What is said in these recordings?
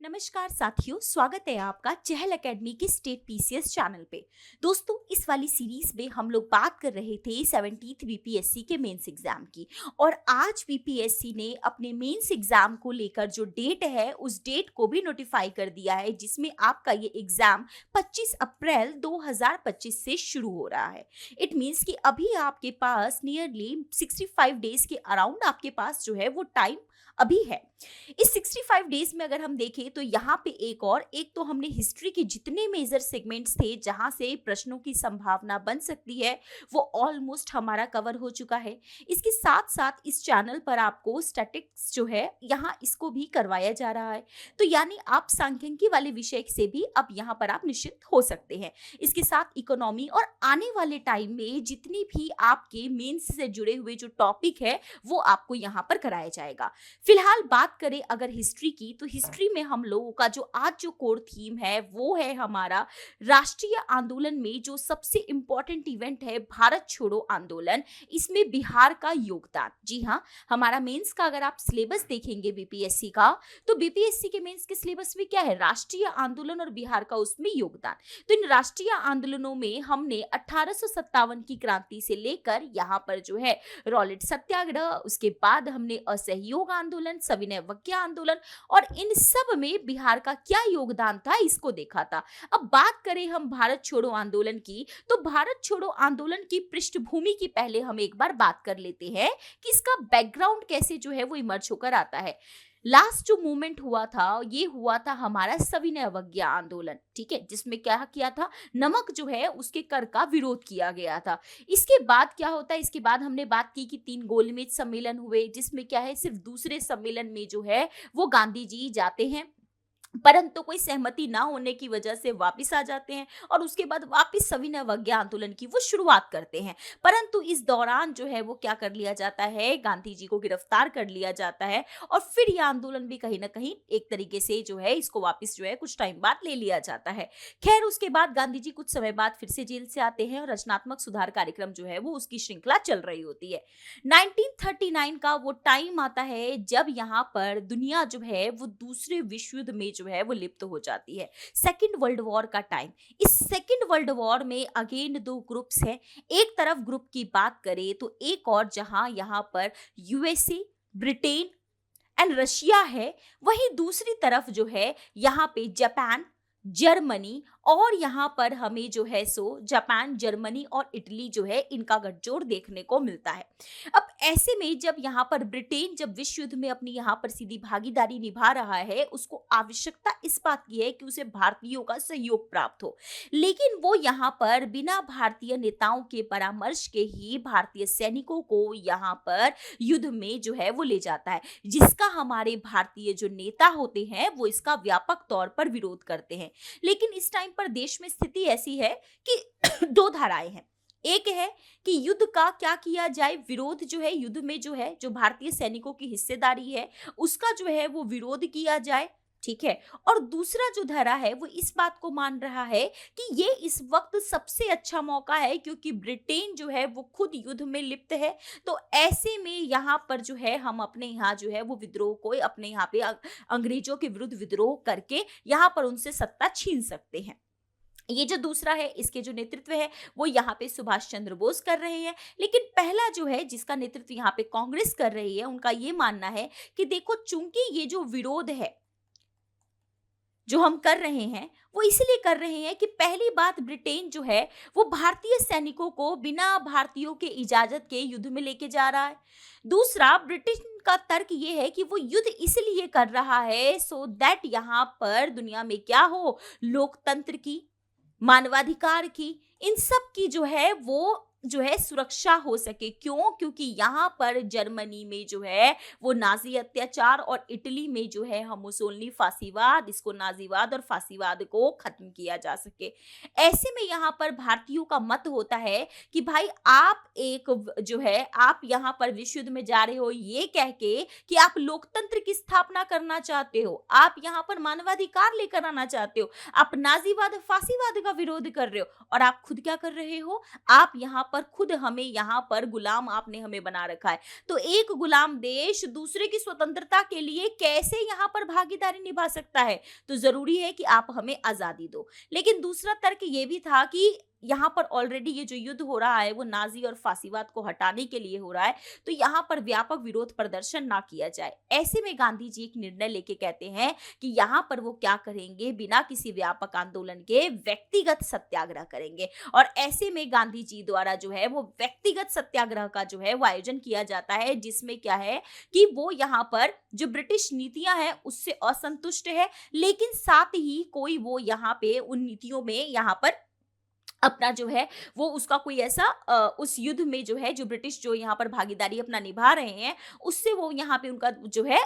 नमस्कार साथियों, स्वागत है आपका चहल एकेडमी के स्टेट पीसीएस चैनल पे। दोस्तों, इस वाली सीरीज में हम लोग बात कर रहे थे 17th बीपीएससी के मेंस एग्जाम की। और आज बीपीएससी ने अपने मेंस एग्जाम को लेकर जो डेट है उस डेट को भी नोटिफाई कर दिया है, जिसमें आपका ये एग्जाम 25 अप्रैल 2025 से शुरू हो रहा है। इट मीन्स कि अभी आपके पास नियरली 65 डेज के अराउंड आपके पास जो है वो टाइम अभी है। इस 65 डेज में अगर हम देखें तो यहाँ पे एक तो हमने हिस्ट्री के जितने मेजर सेगमेंट्स थे जहाँ से प्रश्नों की संभावना बन सकती है वो ऑलमोस्ट हमारा कवर हो चुका है। इसके साथ साथ इस चैनल पर आपको स्टैटिक्स जो है यहाँ इसको भी करवाया जा रहा है। तो यानी आप सांख्यिकी वाले विषय से भी अब यहाँ पर आप निश्चित हो सकते हैं। इसके साथ इकोनॉमी और आने वाले टाइम में जितनी भी आपके मेंस से जुड़े हुए जो टॉपिक है वो आपको यहाँ पर कराया जाएगा। फिलहाल बात करें अगर हिस्ट्री की, तो हिस्ट्री में हम लोगों का जो आज जो कोर थीम है वो है हमारा राष्ट्रीय आंदोलन में जो सबसे इंपॉर्टेंट इवेंट है भारत छोड़ो आंदोलन, इसमें बिहार का योगदान। जी हाँ, हमारा मेंस का अगर आप सिलेबस देखेंगे बीपीएससी का, तो बीपीएससी के मेंस के सिलेबस में क्या है, राष्ट्रीय आंदोलन और बिहार का उसमें योगदान। तो इन राष्ट्रीय आंदोलनों में हमने 1857 की क्रांति से लेकर यहाँ पर जो है रॉलेट सत्याग्रह, उसके बाद हमने असहयोग आंदोलन, सविनय अवज्ञा आंदोलन और इन सब में बिहार का क्या योगदान था इसको देखा था। अब बात करें हम भारत छोड़ो आंदोलन की, तो भारत छोड़ो आंदोलन की पृष्ठभूमि की पहले हम एक बार बात कर लेते हैं कि इसका बैकग्राउंड कैसे जो है वो इमर्ज होकर आता है। लास्ट जो मूवमेंट हुआ था ये हुआ था हमारा सविनय अवज्ञा आंदोलन, ठीक है, जिसमें क्या किया था, नमक जो है उसके कर का विरोध किया गया था। इसके बाद क्या होता है, इसके बाद हमने बात की कि 3 गोलमेज सम्मेलन हुए, जिसमें क्या है सिर्फ दूसरे सम्मेलन में जो है वो गांधी जी जाते हैं, परंतु कोई सहमति ना होने की वजह से वापस आ जाते हैं और उसके बाद वापस सविनय अवज्ञा आंदोलन की वो शुरुआत करते हैं। परंतु इस दौरान जो है वो क्या कर लिया जाता है, गांधी जी को गिरफ्तार कर लिया जाता है और फिर यह आंदोलन भी कहीं ना कहीं एक तरीके से जो है इसको वापस जो है कुछ टाइम बाद ले लिया जाता है। खैर, उसके बाद गांधी जी कुछ समय बाद फिर से जेल से आते हैं और रचनात्मक सुधार कार्यक्रम जो है वो उसकी श्रृंखला चल रही होती है। 1939 का वो टाइम आता है जब यहाँ पर दुनिया जो है वो दूसरे विश्व युद्ध में जो है वो लिप्त हो जाती है। सेकेंड वर्ल्ड वॉर का टाइम। इस सेकेंड वर्ल्ड वॉर में अगेन 2 ग्रुप्स हैं। एक तरफ ग्रुप की बात करें तो एक और जहां यहाँ पर यूएसए, ब्रिटेन एंड रशिया है, वहीं दूसरी तरफ जो है यहाँ पे जापान, जर्मनी और यहाँ पर हमें जो है सो जापान, जर्मनी और इटली जो है इनका गठजोड़ देखने को मिलता है। अब ऐसे में जब यहाँ पर ब्रिटेन जब विश्व युद्ध में अपनी यहाँ पर सीधी भागीदारी निभा रहा है, उसको आवश्यकता इस बात की है कि उसे भारतीयों का सहयोग प्राप्त हो, लेकिन वो यहाँ पर बिना भारतीय नेताओं के परामर्श के ही भारतीय सैनिकों को यहाँ पर युद्ध में जो है वो ले जाता है, जिसका हमारे भारतीय जो नेता होते हैं वो इसका व्यापक तौर पर विरोध करते हैं। लेकिन इस टाइम पर देश में स्थिति ऐसी है कि 2 धाराएं हैं। एक है कि युद्ध का क्या किया जाए, विरोध जो है युद्ध में जो है जो भारतीय सैनिकों की हिस्सेदारी है उसका जो है वो विरोध किया जाए, ठीक है। और दूसरा जो धारा है वो इस बात को मान रहा है कि ये इस वक्त सबसे अच्छा मौका है क्योंकि ब्रिटेन जो है वो खुद युद्ध में लिप्त है, तो ऐसे में यहाँ पर जो है हम अपने यहाँ जो है वो विद्रोह को अपने यहाँ पे अंग्रेजों के विरुद्ध विद्रोह करके यहाँ पर उनसे सत्ता छीन सकते हैं। ये जो दूसरा है इसके जो नेतृत्व है वो यहाँ पे सुभाष चंद्र बोस कर रहे हैं, लेकिन पहला जो है जिसका नेतृत्व यहाँ पे कांग्रेस कर रही है, उनका ये मानना है कि देखो चूंकि ये जो विरोध है जो हम कर रहे हैं वो इसलिए कर रहे हैं कि पहली बात ब्रिटेन जो है वो भारतीय सैनिकों को बिना भारतीयों के इजाजत के युद्ध में लेके जा रहा है। दूसरा, ब्रिटेन का तर्क ये है कि वो युद्ध इसलिए कर रहा है सो दैट यहाँ पर दुनिया में क्या हो, लोकतंत्र की, मानवाधिकार की, इन सब की जो है सुरक्षा हो सके। क्यों? क्योंकि यहाँ पर जर्मनी में जो है वो नाजी अत्याचार और इटली में जो है हम मुसोलिनी फांसीवाद, इसको नाजीवाद और फांसीवाद को खत्म किया जा सके। ऐसे में यहाँ पर भारतीयों का मत होता है कि भाई आप जो है आप यहाँ पर विश्व युद्ध में जा रहे हो ये कह के कि आप लोकतंत्र की स्थापना करना चाहते हो, आप यहाँ पर मानवाधिकार लेकर आना चाहते हो, आप नाजीवाद फांसीवाद का विरोध कर रहे हो, और आप खुद क्या कर रहे हो, आप यहाँ पर खुद हमें यहाँ पर गुलाम आपने हमें बना रखा है। तो एक गुलाम देश दूसरे की स्वतंत्रता के लिए कैसे यहाँ पर भागीदारी निभा सकता है? तो जरूरी है कि आप हमें आजादी दो। लेकिन दूसरा तर्क ये भी था कि यहाँ पर ऑलरेडी ये जो युद्ध हो रहा है वो नाजी और फासीवाद को हटाने के लिए हो रहा है, तो यहाँ पर व्यापक विरोध प्रदर्शन ना किया जाए। ऐसे में गांधी जी एक निर्णय लेके कहते हैं कि यहाँ पर वो क्या करेंगे, बिना किसी व्यापक आंदोलन के व्यक्तिगत सत्याग्रह करेंगे। और ऐसे में गांधी जी द्वारा जो है वो व्यक्तिगत सत्याग्रह का जो है वो आयोजन किया जाता है, जिसमें क्या है कि वो यहाँ पर जो ब्रिटिश नीतियां हैं उससे असंतुष्ट है, लेकिन साथ ही कोई वो यहाँ पे उन नीतियों में यहाँ पर अपना जो है वो उसका कोई ऐसा उस युद्ध में जो है जो ब्रिटिश जो यहाँ पर भागीदारी अपना निभा रहे हैं उससे वो यहाँ पे उनका जो है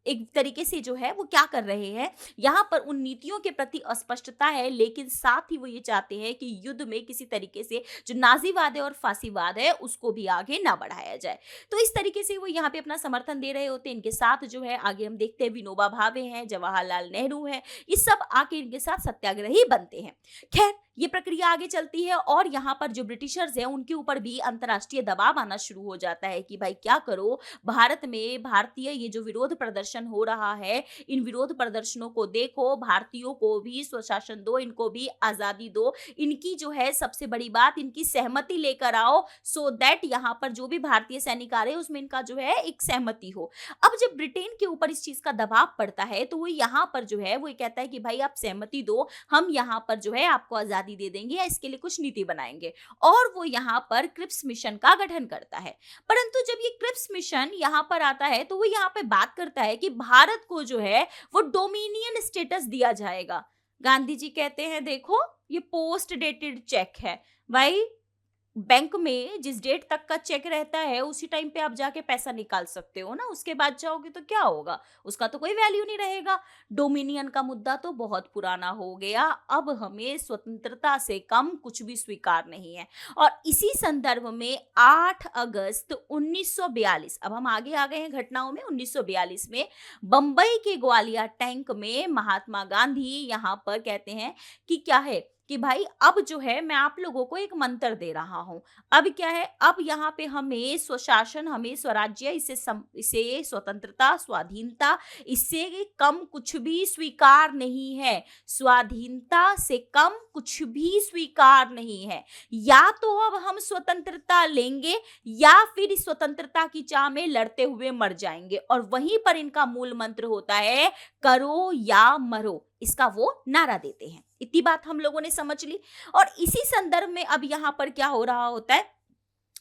एक तरीके से जो है वो क्या कर रहे हैं, यहाँ पर उन नीतियों के प्रति अस्पष्टता है, लेकिन साथ ही वो ये चाहते हैं कि युद्ध में किसी तरीके से जो नाजीवाद है और फासीवाद है उसको भी आगे ना बढ़ाया जाए। तो इस तरीके से वो यहाँ पे अपना समर्थन दे रहे होते हैं। इनके साथ जो है आगे हम देखते हैं विनोबा भावे हैं, जवाहरलाल नेहरू हैं, ये सब आके इनके साथ सत्याग्रही बनते हैं। खैर ये प्रक्रिया आगे चलती है और यहाँ पर जो ब्रिटिशर्स हैं उनके ऊपर भी अंतर्राष्ट्रीय दबाव आना शुरू हो जाता है कि भाई क्या करो, भारत में भारतीय ये जो विरोध प्रदर्शन हो रहा है, इन विरोध प्रदर्शनों को देखो, भारतीयों को भी स्वशासन दो, इनको भी आजादी दो, इनकी जो है सबसे बड़ी बात इनकी सहमति लेकर आओ, सो दैट यहाँ पर जो भी भारतीय सैनिक आ रहे हैं उसमें इनका जो है एक सहमति हो। अब जब ब्रिटेन के ऊपर इस चीज का दबाव पड़ता है तो वो यहाँ पर जो है वो कहता है कि भाई आप सहमति दो, हम यहाँ पर जो है आपको आजादी दे देंगे या इसके लिए कुछ नीति बनाएंगे, और वो यहाँ पर क्रिप्स मिशन का गठन करता है। परंतु जब ये क्रिप्स मिशन यहाँ पर आता है तो वो यहाँ पे बात करता है कि भारत को जो है वो डोमिनियन स्टेटस दिया जाएगा। गांधी जी कहते हैं देखो ये पोस्ट डेटेड चेक है भाई, बैंक में जिस डेट तक का चेक रहता है उसी टाइम पे आप जाके पैसा निकाल सकते हो ना, उसके बाद जाओगे तो क्या होगा, उसका तो कोई वैल्यू नहीं रहेगा। डोमिनियन का मुद्दा तो बहुत पुराना हो गया, अब हमें स्वतंत्रता से कम कुछ भी स्वीकार नहीं है। और इसी संदर्भ में 8 अगस्त 1942, अब हम आगे आ गए हैं घटनाओं में, 1942 में बंबई के ग्वालियर टैंक में महात्मा गांधी यहाँ पर कहते हैं कि क्या है कि भाई अब जो है मैं आप लोगों को एक मंत्र दे रहा हूं। अब क्या है, अब यहाँ पे हमें स्वशासन, हमें स्वराज्य, इसे स्वतंत्रता, स्वाधीनता, इससे कम कुछ भी स्वीकार नहीं है। स्वाधीनता से कम कुछ भी स्वीकार नहीं है। या तो अब हम स्वतंत्रता लेंगे या फिर इस स्वतंत्रता की चाह में लड़ते हुए मर जाएंगे। और वहीं पर इनका मूल मंत्र होता है करो या मरो, इसका वो नारा देते हैं। इतनी बात हम लोगों ने समझ ली। और इसी संदर्भ में अब यहाँ पर क्या हो रहा होता है,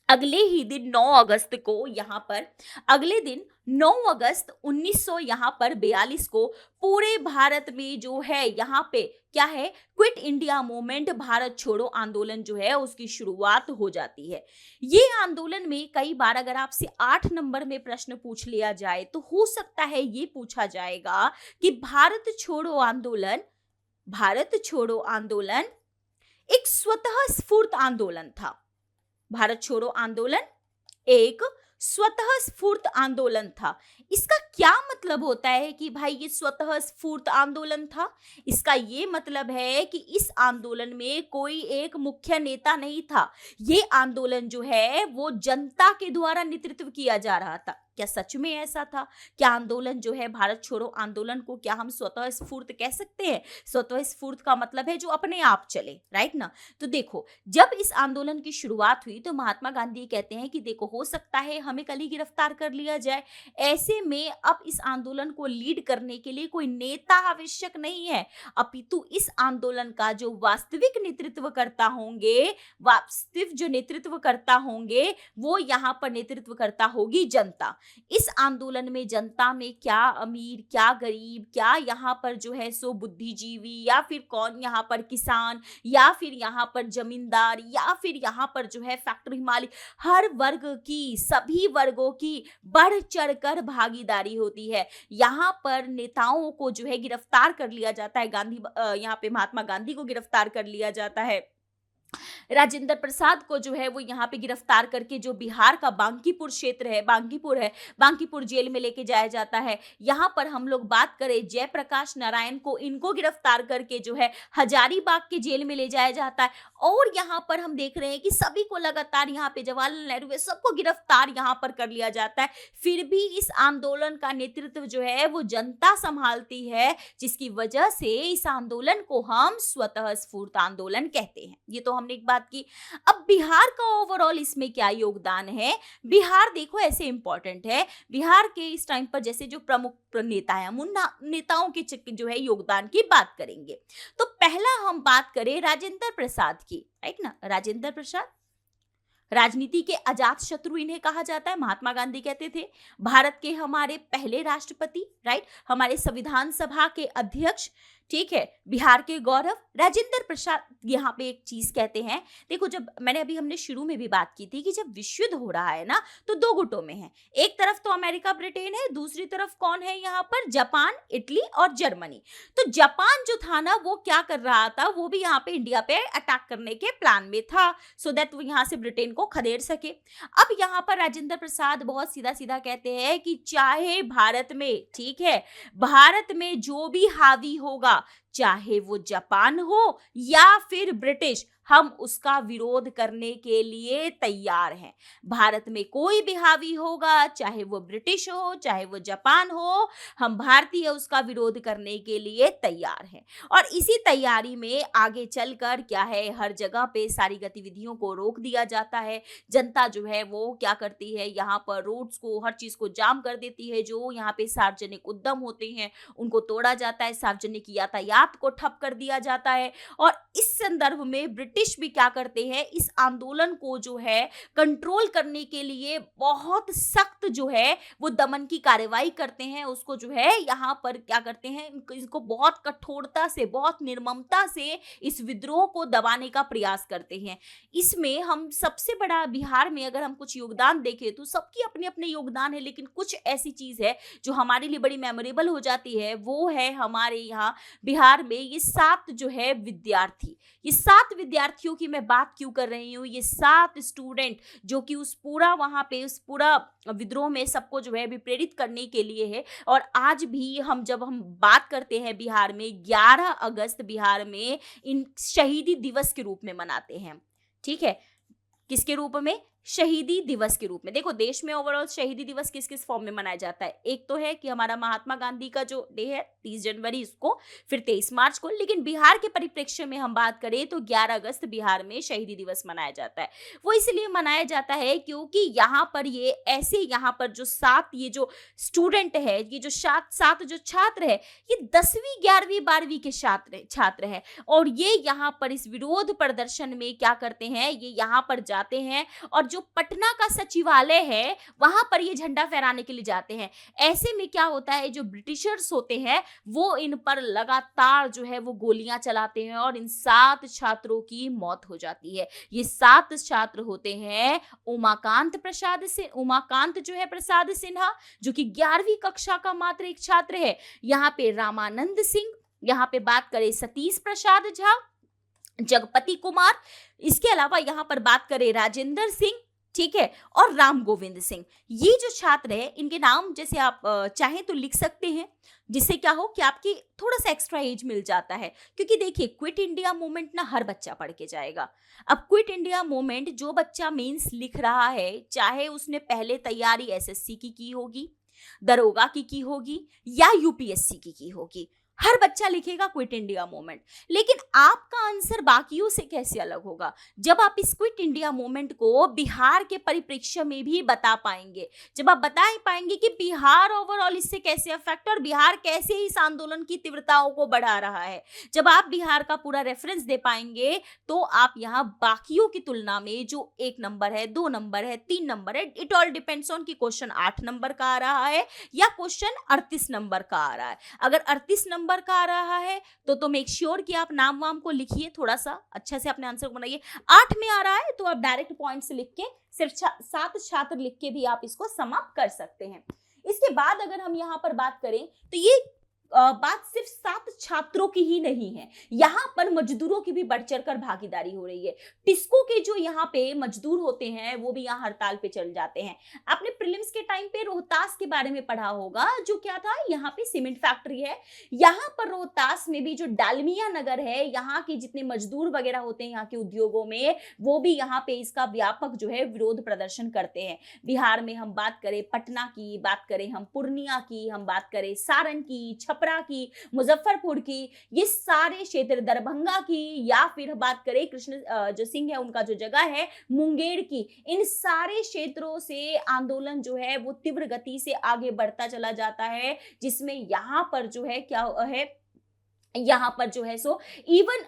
अगले ही दिन 9 अगस्त को यहाँ पर, अगले दिन 9 अगस्त 1942 को पूरे भारत में जो है यहाँ पे क्या है, क्विट इंडिया मूवमेंट, भारत छोड़ो आंदोलन जो है उसकी शुरुआत हो जाती है। ये आंदोलन में कई बार अगर आपसे 8 नंबर में प्रश्न पूछ लिया जाए तो हो सकता है ये पूछा जाएगा कि भारत छोड़ो आंदोलन एक स्वतः स्फूर्त आंदोलन था। भारत छोड़ो आंदोलन एक स्वतः स्फूर्त आंदोलन था। इसका क्या मतलब होता है कि भाई ये स्वतः स्फूर्त आंदोलन था? इसका ये मतलब है कि इस आंदोलन में कोई एक मुख्य नेता नहीं था। ये आंदोलन जो है वो जनता के द्वारा नेतृत्व किया जा रहा था। क्या सच में ऐसा था? क्या आंदोलन जो है भारत छोड़ो आंदोलन को क्या हम स्वतः स्फूर्त कह सकते हैं? स्वतः स्फूर्त का मतलब है जो अपने आप चले, राइट ना। तो देखो जब इस आंदोलन की शुरुआत हुई तो महात्मा गांधी कहते हैं कि देखो हो सकता है हमें कल ही गिरफ्तार कर लिया जाए। ऐसे में अब इस आंदोलन को लीड करने के लिए कोई नेता आवश्यक नहीं है, अपितु इस आंदोलन का जो वास्तविक नेतृत्व करता होंगे वो यहाँ पर नेतृत्व करता होगी जनता। इस आंदोलन में जनता में क्या अमीर, क्या गरीब, क्या यहाँ पर जो है सो बुद्धिजीवी, या फिर कौन यहाँ पर किसान, या फिर यहाँ पर जमींदार, या फिर यहाँ पर जो है फैक्ट्री मालिक, हर वर्ग की, सभी वर्गों की बढ़ चढ़कर भागीदारी होती है। यहाँ पर नेताओं को जो है गिरफ्तार कर लिया जाता है, यहाँ पे महात्मा गांधी को गिरफ्तार कर लिया जाता है। राजेंद्र प्रसाद को जो है वो यहाँ पे गिरफ्तार करके जो बिहार का बांकीपुर क्षेत्र है, बांकीपुर जेल में लेके जाया जाता है। यहाँ पर हम लोग बात करें जयप्रकाश नारायण को, इनको गिरफ्तार करके जो है हजारीबाग के जेल में ले जाया जाता है। और यहाँ पर हम देख रहे हैं कि सभी को लगातार यहाँ पे जवाहरलाल नेहरू वे सबको गिरफ्तार यहाँ पर कर लिया जाता है। फिर भी इस आंदोलन का नेतृत्व जो है वो जनता संभालती है, जिसकी वजह से इस आंदोलन को हम स्वतः स्फूर्त आंदोलन कहते हैं। ये तो हमने एक बात की। अब बिहार का ओवरऑल इसमें क्या योगदान है? बिहार देखो ऐसे इंपॉर्टेंट है, बिहार के इस टाइम पर जैसे जो प्रमुख नेता है, हम उन नेताओं के जो है योगदान की बात करेंगे। तो पहला हम बात करें राजेंद्र प्रसाद की, राइट ना। राजेंद्र प्रसाद राजनीति के अजात शत्रु इन्हें कहा जाता है, महात्मा गांधी कहते थे। भारत के हमारे पहले राष्ट्रपति, राइट, हमारे संविधान सभा के अध्यक्ष, ठीक है, बिहार के गौरव। राजेंद्र प्रसाद यहाँ पे एक चीज कहते हैं, देखो जब हमने शुरू में भी बात की थी कि जब विश्व युद्ध हो रहा है ना तो दो गुटों में है, एक तरफ तो अमेरिका ब्रिटेन है, दूसरी तरफ कौन है यहाँ पर? जापान, इटली और जर्मनी। तो जापान जो था ना वो क्या कर रहा था, वो भी यहाँ पे इंडिया पे अटैक करने के प्लान में था, सो दैट वो यहाँ से ब्रिटेन को खदेड़ सके। अब यहाँ पर राजेंद्र प्रसाद बहुत सीधा सीधा कहते हैं कि चाहे भारत में, ठीक है, भारत में जो भी हावी होगा, चाहे वो जापान हो या फिर ब्रिटिश, हम उसका विरोध करने के लिए तैयार हैं। भारत में कोई भी हावी होगा, चाहे वो ब्रिटिश हो, चाहे वो जापान हो, हम भारतीय उसका विरोध करने के लिए तैयार हैं। और इसी तैयारी में आगे चलकर क्या है, हर जगह पे सारी गतिविधियों को रोक दिया जाता है। जनता जो है वो क्या करती है, यहाँ पर रोड्स को, हर चीज को जाम कर देती है। जो यहाँ पे सार्वजनिक उद्यम होते हैं उनको तोड़ा जाता है, सार्वजनिक यातायात को ठप कर दिया जाता है। और इस संदर्भ में ब्रिटिश भी क्या करते हैं, इस आंदोलन को जो है कंट्रोल करने के लिए बहुत सख्त जो है वो दमन की कार्रवाई करते हैं। उसको जो है यहाँ पर क्या करते हैं, इसको बहुत कठोरता से, बहुत निर्ममता से इस विद्रोह को दबाने का प्रयास करते हैं। इसमें हम सबसे बड़ा, बिहार में अगर हम कुछ योगदान देखें तो सबकी अपने अपने योगदान है, लेकिन कुछ ऐसी चीज है जो हमारे लिए बड़ी मेमोरेबल हो जाती है, वो है हमारे यहाँ बिहार में ये 7 जो है विद्यार्थी, ये 7 विद्यार्थियों की मैं बात क्यों कर रही हूँ, ये 7 स्टूडेंट जो कि उस पूरा वहां पे उस पूरा विद्रोह में सबको जो है भी प्रेरित करने के लिए है। और आज भी जब हम बात करते हैं बिहार में, 11 अगस्त बिहार में इन शहीदी दिवस के रूप में मनाते हैं, ठीक है। किसके रूप में? शहीदी दिवस के रूप में। देखो देश में ओवरऑल शहीदी दिवस किस किस फॉर्म में मनाया जाता है, एक तो है कि हमारा महात्मा गांधी का जो डे है 30 जनवरी इसको, फिर 23 मार्च को, लेकिन बिहार के परिप्रेक्ष्य में हम बात करें तो 11 अगस्त बिहार में शहीदी दिवस मनाया जाता है। वो इसलिए मनाया जाता है क्योंकि यहाँ पर ये ऐसे, यहाँ पर जो 7 ये जो स्टूडेंट है, ये जो 7 जो छात्र है, ये 10वीं 11वीं 12वीं के छात्र है। और ये यहाँ पर इस विरोध प्रदर्शन में क्या करते हैं, ये यहाँ पर जाते हैं और जो पटना का सचिवालय है वहां पर ये झंडा फहराने के लिए जाते हैं। ऐसे में क्या होता है, जो ब्रिटिशर्स होते हैं वो इन पर लगातार जो है वो गोलियां चलाते हैं और इन 7 छात्रों की मौत हो जाती है। ये 7 छात्र होते हैं उमाकांत जो है प्रसाद सिन्हा, जो कि 11वीं कक्षा का मात्र एक छात्र है। यहाँ पे रामानंद सिंह, यहाँ पे बात करें सतीश प्रसाद झा, जगपति कुमार, इसके अलावा यहाँ पर बात करें राजेंद्र सिंह, ठीक है, और राम गोविंद सिंह। ये जो छात्र है इनके नाम जैसे आप चाहें तो लिख सकते हैं, जिससे क्या हो कि आपकी थोड़ा सा एक्स्ट्रा एज मिल जाता है। क्योंकि देखिए क्विट इंडिया मूवमेंट ना हर बच्चा पढ़ के जाएगा। अब क्विट इंडिया मूवमेंट जो बच्चा मेंस लिख रहा है, चाहे उसने पहले तैयारी एसएससी की होगी, दरोगा की होगी या यूपीएससी की होगी, हर बच्चा लिखेगा क्विट इंडिया मूवमेंट। लेकिन आपका आंसर बाकियों से कैसे अलग होगा, जब आप इस क्विट इंडिया मूवमेंट को बिहार के परिप्रेक्ष्य में भी बता पाएंगे, जब आप बता ही पाएंगे कि बिहार ओवरऑल इससे कैसे अफेक्ट और बिहार कैसे इस आंदोलन की तीव्रताओं को बढ़ा रहा है। जब आप बिहार का पूरा रेफरेंस दे पाएंगे तो आप यहाँ बाकियों की तुलना में जो 1 नंबर है, 2 नंबर है, 3 नंबर है, इट ऑल डिपेंड्स ऑन कि क्वेश्चन 8 नंबर का आ रहा है या क्वेश्चन 38 नंबर का आ रहा है। अगर 38 नंबर का आ रहा है तो मेक श्योर कि आप नाम वाम को लिखिए, थोड़ा सा अच्छे से अपने आंसर को बनाइए। 8 में आ रहा है तो आप डायरेक्ट पॉइंट्स लिख के, सिर्फ 7 छात्र लिख के भी आप इसको समाप्त कर सकते हैं। इसके बाद अगर हम यहाँ पर बात करें तो ये बात सिर्फ 7 छात्रों की ही नहीं है, यहाँ पर मजदूरों की भी बढ़ चढ़कर भागीदारी हो रही है। टिस्को के जो यहाँ पे मजदूर होते हैं वो भी यहाँ हड़ताल पे चल जाते हैं। आपने प्रीलिम्स के टाइम पे रोहतास के बारे में पढ़ा होगा, जो क्या था, यहाँ पे सीमेंट फैक्ट्री है। यहाँ पर रोहतास में भी जो डालमिया नगर है, यहाँ के जितने मजदूर वगैरह होते हैं यहाँ के उद्योगों में, वो भी यहाँ पे इसका व्यापक जो है विरोध प्रदर्शन करते हैं। बिहार में हम बात करें पटना की, बात करें हम पूर्णिया की, हम बात करें सारण की, छपरा की, मुजफ्फरपुर की, ये सारे क्षेत्र, दरभंगा की, या फिर बात करें कृष्ण जो सिंह है उनका जो जगह है मुंगेर की, इन सारे क्षेत्रों से आंदोलन जो है वो तीव्र गति से आगे बढ़ता चला जाता है, जिसमें यहाँ पर जो है क्या है, यहाँ पर जो है सो इवन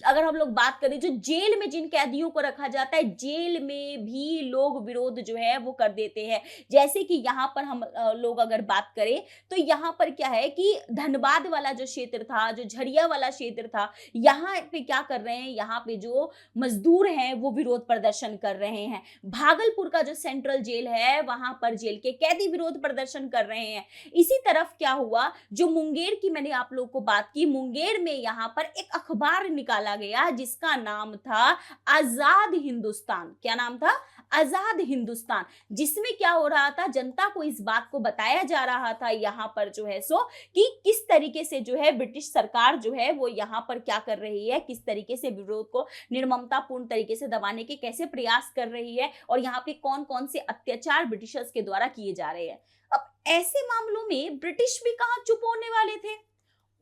अगर हम लोग बात करें जो जेल में जिन कैदियों को रखा जाता है, जेल में भी लोग विरोध जो है वो कर देते हैं। जैसे कि यहाँ पर हम लोग अगर बात करें तो यहाँ पर क्या है कि धनबाद वाला जो क्षेत्र था, जो झरिया वाला क्षेत्र था, यहाँ पे क्या कर रहे हैं, यहाँ पे जो मजदूर हैं वो विरोध प्रदर्शन कर रहे हैं। भागलपुर का जो सेंट्रल जेल है वहां पर जेल के कैदी विरोध प्रदर्शन कर रहे हैं। इसी तरफ क्या हुआ, जो मुंगेर की मैंने आप लोग को बात की, मुंगेर में यहाँ पर एक अखबार निकाला गया जिसका नाम था आजाद हिंदुस्तान। क्या नाम था? आजाद हिंदुस्तान। जिसमें क्या हो रहा था, जनता को इस बात को बताया जा रहा था यहाँ पर जो है सो कि किस तरीके से जो है ब्रिटिश सरकार जो है वो यहाँ पर क्या कर रही है, किस तरीके से विरोध को निर्ममतापूर्ण तरीके से दबाने के कैसे प्रयास कर रही है, और यहाँ पे कौन कौन से अत्याचार ब्रिटिशर्स के द्वारा किए जा रहे हैं। अब ऐसे मामलों में ब्रिटिश भी कहाँ चुप होने वाले थे,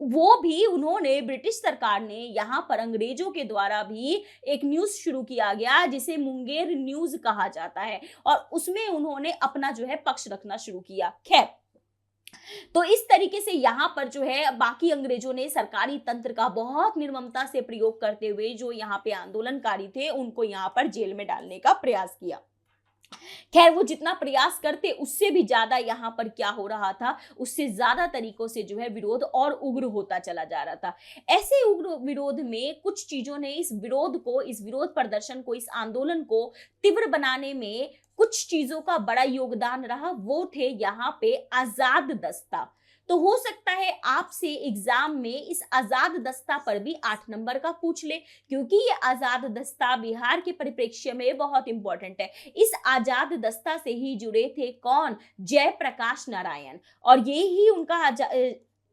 वो भी उन्होंने, ब्रिटिश सरकार ने यहाँ पर अंग्रेजों के द्वारा भी एक न्यूज शुरू किया गया जिसे मुंगेर न्यूज कहा जाता है, और उसमें उन्होंने अपना जो है पक्ष रखना शुरू किया। खैर, तो इस तरीके से यहाँ पर जो है बाकी अंग्रेजों ने सरकारी तंत्र का बहुत निर्ममता से प्रयोग करते हुए जो यहाँ पे आंदोलनकारी थे उनको यहाँ पर जेल में डालने का प्रयास किया। खैर, वो जितना प्रयास करते उससे भी ज्यादा यहाँ पर क्या हो रहा था, उससे ज्यादा तरीकों से जो है विरोध और उग्र होता चला जा रहा था। ऐसे उग्र विरोध में कुछ चीजों ने इस विरोध को, इस विरोध प्रदर्शन को, इस आंदोलन को तीव्र बनाने में कुछ चीजों का बड़ा योगदान रहा। वो थे यहाँ पे आजाद दस्ता। तो हो सकता है आपसे एग्जाम में इस आजाद दस्ता पर भी 8 नंबर का पूछ ले, क्योंकि ये आजाद दस्ता बिहार के परिप्रेक्ष्य में बहुत इंपॉर्टेंट है। इस आजाद दस्ता से ही जुड़े थे कौन? जयप्रकाश नारायण। और ये ही उनका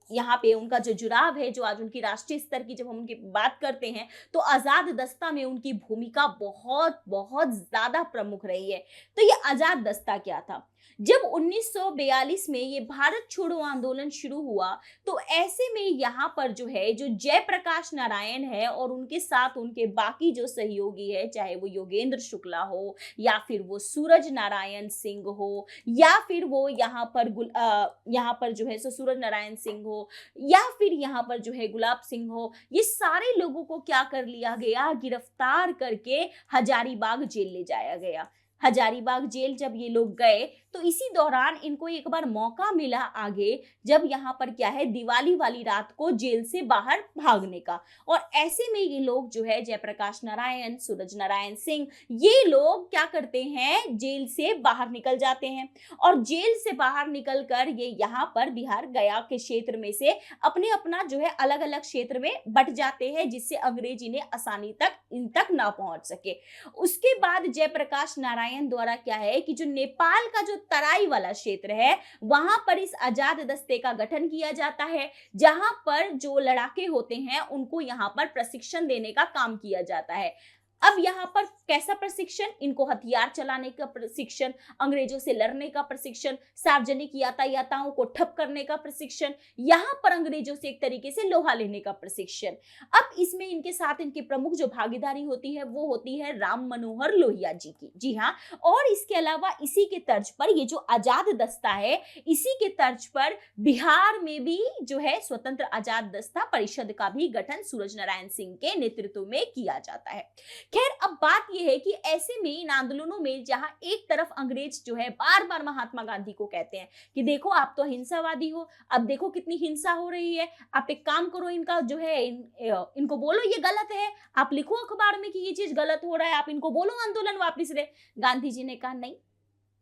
यहाँ पे उनका जो जुड़ाव है, जो आज उनकी राष्ट्रीय स्तर की जब हम उनकी बात करते हैं तो आजाद दस्ता में उनकी भूमिका बहुत बहुत ज्यादा प्रमुख रही है। तो ये आजाद दस्ता क्या था? जब 1942 में ये भारत छोड़ो आंदोलन शुरू हुआ तो ऐसे में यहाँ पर जो है जो जयप्रकाश नारायण है और उनके साथ उनके बाकी जो सहयोगी है, चाहे वो योगेंद्र शुक्ला हो या फिर वो सूरज नारायण सिंह हो या फिर वो यहाँ पर जो है सो सूरज नारायण सिंह हो या फिर यहाँ पर जो है गुलाब सिंह हो, ये सारे लोगों को क्या कर लिया गया, गिरफ्तार करके हजारीबाग जेल ले जाया गया। हजारीबाग जेल जब ये लोग गए तो इसी दौरान इनको एक बार मौका मिला आगे, जब यहाँ पर क्या है दिवाली वाली रात को जेल से बाहर भागने का। और ऐसे में ये लोग जो है जयप्रकाश नारायण, सूरज नारायण सिंह, ये लोग क्या करते हैं, जेल से बाहर निकल जाते हैं। और जेल से बाहर निकल कर ये यहाँ पर बिहार गया के क्षेत्र में से अपने अपना जो है अलग अलग क्षेत्र में बट जाते हैं, जिससे अंग्रेज इन्हें आसानी तक इन तक ना पहुंच सके। उसके बाद जयप्रकाश नारायण द्वारा क्या है कि जो नेपाल का जो तराई वाला क्षेत्र है वहां पर इस आजाद दस्ते का गठन किया जाता है, जहां पर जो लड़ाके होते हैं उनको यहां पर प्रशिक्षण देने का काम किया जाता है। अब यहाँ पर कैसा प्रशिक्षण? इनको हथियार चलाने का प्रशिक्षण, अंग्रेजों से लड़ने का प्रशिक्षण, सार्वजनिक यातायातों को ठप करने का प्रशिक्षण, यहाँ पर अंग्रेजों से एक तरीके से लोहा लेने का प्रशिक्षण। अब इसमें इनके साथ इनकी प्रमुख जो भागीदारी होती है वो होती है राम मनोहर लोहिया जी की। जी हाँ, और इसके अलावा इसी के तर्ज पर ये जो आजाद दस्ता है, इसी के तर्ज पर बिहार में भी जो है स्वतंत्र आजाद दस्ता परिषद का भी गठन सूरज नारायण सिंह के नेतृत्व में किया जाता है। खैर, अब बात यह है कि ऐसे में इन आंदोलनों में जहां एक तरफ अंग्रेज जो है बार बार महात्मा गांधी को कहते हैं कि देखो आप तो हिंसावादी हो, अब देखो कितनी हिंसा हो रही है, आप एक काम करो, इनका जो है इनको बोलो ये गलत है, आप लिखो अखबार में कि ये चीज गलत हो रहा है, आप इनको बोलो आंदोलन वापस ले। गांधी जी ने कहा नहीं,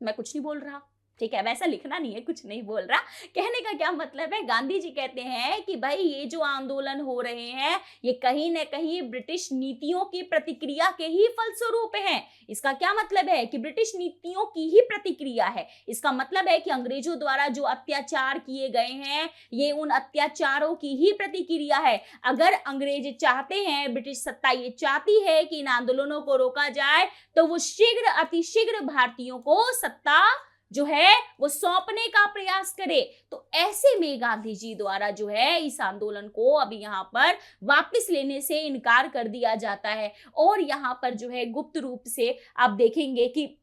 मैं कुछ नहीं बोल रहा, ठीक है, वैसा लिखना नहीं है, कुछ नहीं बोल रहा। कहने का क्या मतलब है, गांधी जी कहते हैं कि भाई ये जो आंदोलन हो रहे हैं ये कहीं न कहीं ब्रिटिश नीतियों की प्रतिक्रिया के ही फलस्वरूप हैं। इसका क्या मतलब है कि ब्रिटिश नीतियों की ही प्रतिक्रिया है। इसका मतलब है कि अंग्रेजों द्वारा जो अत्याचार किए गए हैं ये उन अत्याचारों की ही प्रतिक्रिया है। अगर अंग्रेज चाहते हैं, ब्रिटिश सत्ता ये चाहती है कि इन आंदोलनों को रोका जाए तो वो शीघ्र अतिशीघ्र भारतीयों को सत्ता जो है वो सौंपने का प्रयास करे। तो ऐसे में गांधी जी द्वारा जो है इस आंदोलन को अभी यहाँ पर वापस लेने से इनकार कर दिया जाता है। और यहाँ पर जो है गुप्त रूप से आप देखेंगे कि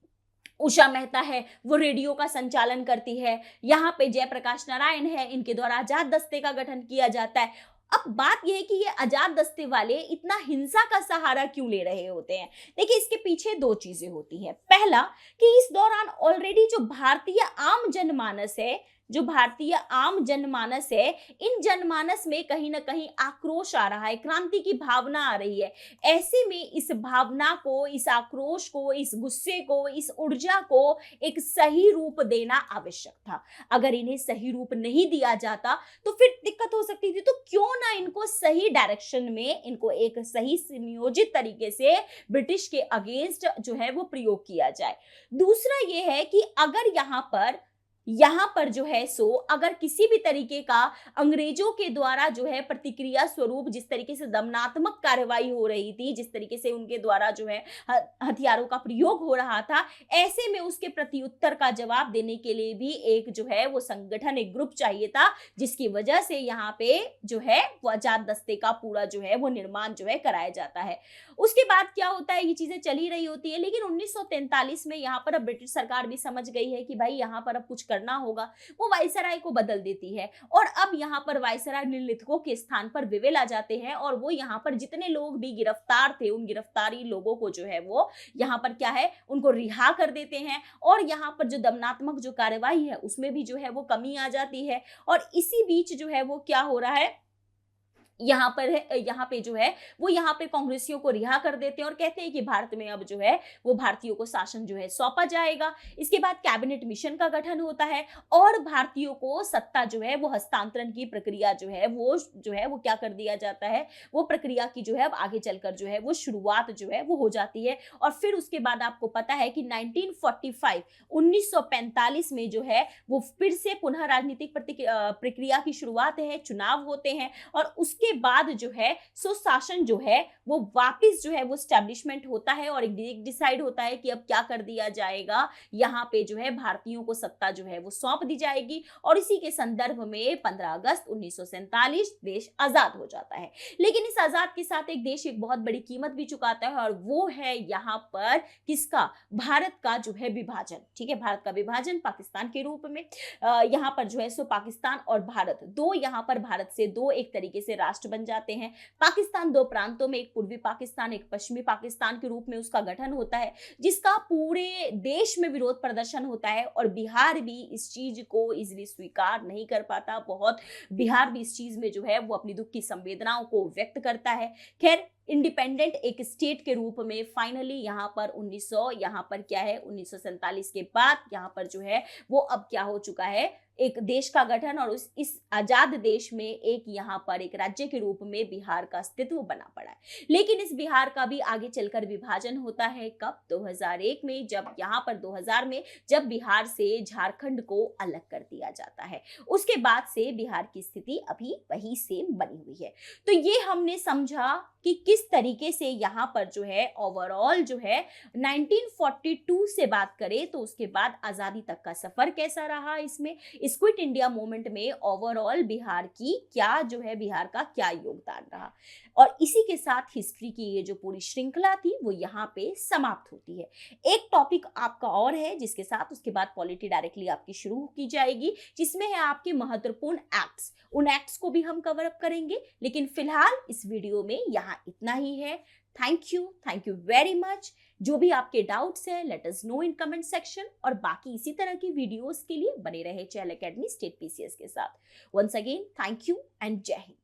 उषा मेहता है वो रेडियो का संचालन करती है। यहाँ पे जयप्रकाश नारायण है, इनके द्वारा आजाद दस्ते का गठन किया जाता है। अब बात यह है कि ये आजाद दस्ते वाले इतना हिंसा का सहारा क्यों ले रहे होते हैं। देखिए इसके पीछे दो चीजें होती हैं। पहला कि इस दौरान ऑलरेडी जो भारतीय आम जनमानस है, जो भारतीय आम जनमानस है, इन जनमानस में कहीं ना कहीं आक्रोश आ रहा है, क्रांति की भावना आ रही है। ऐसे में इस भावना को, इस आक्रोश को, इस गुस्से को, इस ऊर्जा को एक सही रूप देना आवश्यक था। अगर इन्हें सही रूप नहीं दिया जाता तो फिर दिक्कत हो सकती थी। तो क्यों ना इनको सही डायरेक्शन में, इनको एक सही नियोजित तरीके से ब्रिटिश के अगेंस्ट जो है वो प्रयोग किया जाए। दूसरा ये है कि अगर यहाँ पर जो है सो अगर किसी भी तरीके का अंग्रेजों के द्वारा जो है प्रतिक्रिया स्वरूप जिस तरीके से दमनात्मक कार्रवाई हो रही थी, जिस तरीके से उनके द्वारा जो है हथियारों का प्रयोग हो रहा था, ऐसे में उसके प्रत्युत्तर का जवाब देने के लिए भी एक जो है वो संगठन, एक ग्रुप चाहिए था, जिसकी वजह से यहाँ पे जो है वो आजाद दस्ते का पूरा जो है वो निर्माण जो है कराया जाता है। उसके बाद क्या होता है, ये चीजें चल ही रही होती है। लेकिन 1943 में यहाँ पर अब ब्रिटिश सरकार भी समझ गई है कि भाई यहाँ पर अब कुछ करना होगा। वो वायसराय को बदल देती है और अब यहाँ पर वायसराय निर्लिखों के स्थान पर विवेल आ जाते हैं और वो यहाँ पर जितने लोग भी गिरफ्तार थे उन गिरफ्तारी लोगों को जो है वो यहाँ पर क्या है उनको रिहा कर देते हैं। और यहाँ पर जो दमनात्मक जो कार्यवाही है उसमें भी जो है वो कमी आ जाती है। और इसी बीच जो है वो क्या हो रहा है, यहाँ पे जो है वो यहाँ पे कांग्रेसियों को रिहा कर देते हैं और कहते हैं कि भारत में अब जो है वो भारतीयों को शासन जो है सौंपा जाएगा। इसके बाद कैबिनेट मिशन का गठन होता है और भारतीयों को सत्ता जो है वो हस्तांतरण की प्रक्रिया जो है वो क्या कर दिया जाता है, वो प्रक्रिया की जो है अब आगे चलकर जो है वो शुरुआत जो है वो हो जाती है। और फिर उसके बाद आपको पता है कि 1945 में जो है वो फिर से पुनः राजनीतिक प्रक्रिया की शुरुआत है, चुनाव होते हैं और उसके बाद जो है सुशासन जो है वो वापस जो है वो स्टैब्लिशमेंट होता है और एक डिसाइड होता है कि अब क्या कर दिया जाएगा, यहाँ पे जो है भारतीयों को सत्ता जो है वो सौंप दी जाएगी। और इसी के संदर्भ में 15 अगस्त 1947 देश आजाद हो जाता है। लेकिन इस आजाद के साथ एक देश एक बहुत बड़ी कीमत भी चुकाता है और वो है यहाँ पर किसका, भारत का जो है विभाजन। ठीक है, भारत का विभाजन पाकिस्तान के रूप में यहाँ पर जो है सो पाकिस्तान और भारत दो, यहाँ पर भारत से दो एक तरीके से राष्ट्र बन जाते हैं। पाकिस्तान दो प्रांतों में, एक पूर्वी पाकिस्तान एक पश्चिमी पाकिस्तान के रूप में उसका गठन होता है, जिसका पूरे देश में विरोध प्रदर्शन होता है। और बिहार भी इस चीज को इजीली स्वीकार नहीं कर पाता, बिहार भी इस चीज में जो है वो अपनी दुख की संवेदनाओं को व्यक्त करता है। खैर इंडिपेंडेंट एक स्टेट के रूप में फाइनली यहाँ पर 1947 के बाद यहाँ पर जो है वो अब क्या हो चुका है, एक देश का गठन और इस आजाद देश में एक यहाँ पर एक राज्य के रूप में बिहार का अस्तित्व बना पड़ा है। लेकिन इस बिहार का भी आगे चलकर विभाजन होता है कब, 2001 में, जब यहाँ पर 2000 में जब बिहार से झारखंड को अलग कर दिया जाता है। उसके बाद से बिहार की स्थिति अभी वही सेम बनी हुई है। तो ये हमने समझा कि किस तरीके से यहाँ पर जो है ओवरऑल जो है 1942 से बात करें तो उसके बाद आजादी तक का सफर कैसा रहा, इसमें इस क्विट इंडिया मूवमेंट में ओवरऑल बिहार का क्या योगदान रहा। और इसी के साथ हिस्ट्री की ये जो पूरी श्रृंखला थी वो यहाँ पे समाप्त होती है। एक टॉपिक आपका और है जिसके साथ उसके बाद पॉलिटी डायरेक्टली आपकी शुरू की जाएगी, जिसमें है आपके महत्वपूर्ण एक्ट्स। उन एक्ट्स को भी हम कवर अप करेंगे, लेकिन फिलहाल इस वीडियो में यहाँ इतना ही है। Thank you very much. जो भी आपके डाउट्स है let us know in comment section और बाकी इसी तरह की वीडियोस के लिए बने रहे चहल एकेडमी स्टेट पीसीएस के साथ। Once again thank you and जय हिंद।